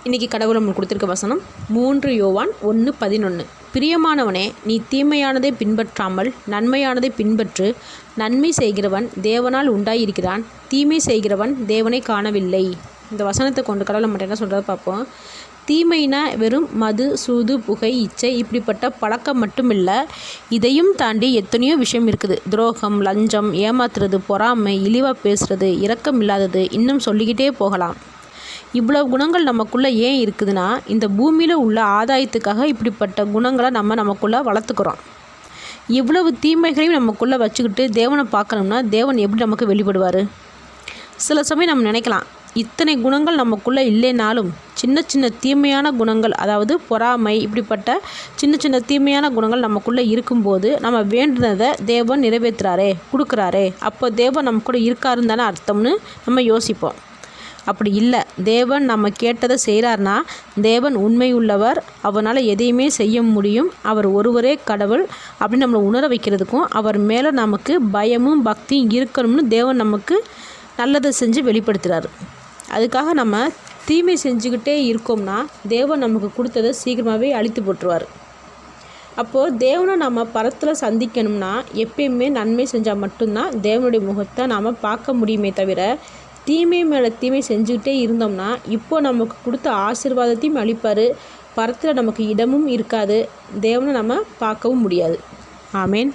இன்றைக்கி கடவுள் நம்மளுக்கு கொடுத்துருக்க வசனம் 3 யோவான் 1:11. பிரியமானவனே, நீ தீமையானதை பின்பற்றாமல் நன்மையானதை பின்பற்று. நன்மை செய்கிறவன் தேவனால் உண்டாயிருக்கிறான், தீமை செய்கிறவன் தேவனை காணவில்லை. இந்த வசனத்தை கொண்டு கடவுள் மட்டும் என்ன சொல்கிறத பார்ப்போம். தீமைனா வெறும் மது, சூது, புகை, இச்சை இப்படிப்பட்ட பழக்கம் மட்டும் இல்லை. இதையும் தாண்டி எத்தனையோ விஷயம் இருக்குது. துரோகம், லஞ்சம், ஏமாத்துறது, பொறாமை, இழிவாக பேசுகிறது, இரக்கம் இல்லாதது, இன்னும் சொல்லிக்கிட்டே போகலாம். இவ்வளோ குணங்கள் நமக்குள்ளே ஏன் இருக்குதுன்னா, இந்த பூமியில் உள்ள ஆதாயத்துக்காக இப்படிப்பட்ட குணங்களை நமக்குள்ளே வளர்த்துக்கிறோம். இவ்வளவு தீமைகளையும் நமக்குள்ளே வச்சுக்கிட்டு தேவனை பார்க்கணும்னா தேவன் எப்படி நமக்கு வெளிப்படுவார்? சில சமயம் நம்ம நினைக்கலாம், இத்தனை குணங்கள் நமக்குள்ளே இல்லைனாலும் சின்ன சின்ன தீமையான குணங்கள், அதாவது பொறாமை, இப்படிப்பட்ட சின்ன சின்ன தீமையான குணங்கள் நமக்குள்ளே இருக்கும்போது நம்ம வேண்டுனதை தேவன் நிறைவேற்றுறாரே, கொடுக்குறாரே, அப்போ தேவன் நம்ம கூட இருக்காருன்னு தானே அர்த்தம்னு நம்ம யோசிப்போம். அப்படி இல்லை. தேவன் நம்ம கேட்டதை செய்கிறார்னா தேவன் உண்மை உள்ளவர், அவனால் எதையுமே செய்ய முடியும், அவர் ஒருவரே கடவுள் அப்படின்னு நம்மளை உணர வைக்கிறதுக்கும் அவர் மேலே நமக்கு பயமும் பக்தியும் இருக்கணும்னு தேவன் நமக்கு நல்லதை செஞ்சு வெளிப்படுத்துகிறார். அதுக்காக நம்ம தீமை செஞ்சுக்கிட்டே இருக்கோம்னா தேவன் நமக்கு கொடுத்ததை சீக்கிரமாகவே அழித்து போட்டுருவார். அப்போது தேவனை நம்ம பரத்தில் சந்திக்கணும்னா எப்பயுமே நன்மை செஞ்சால் மட்டும்தான் தேவனுடைய முகத்தை நாம் பார்க்க முடியுமே தவிர, தீமை மேலே தீமை செஞ்சுக்கிட்டே இருந்தோம்னா இப்போ நமக்கு கொடுத்த ஆசீர்வாதத்தையும் அளிப்பார், பரத்தில் நமக்கு இடமும் இருக்காது, தேவனை நம்ம பார்க்கவும் முடியாது. ஆமேன்.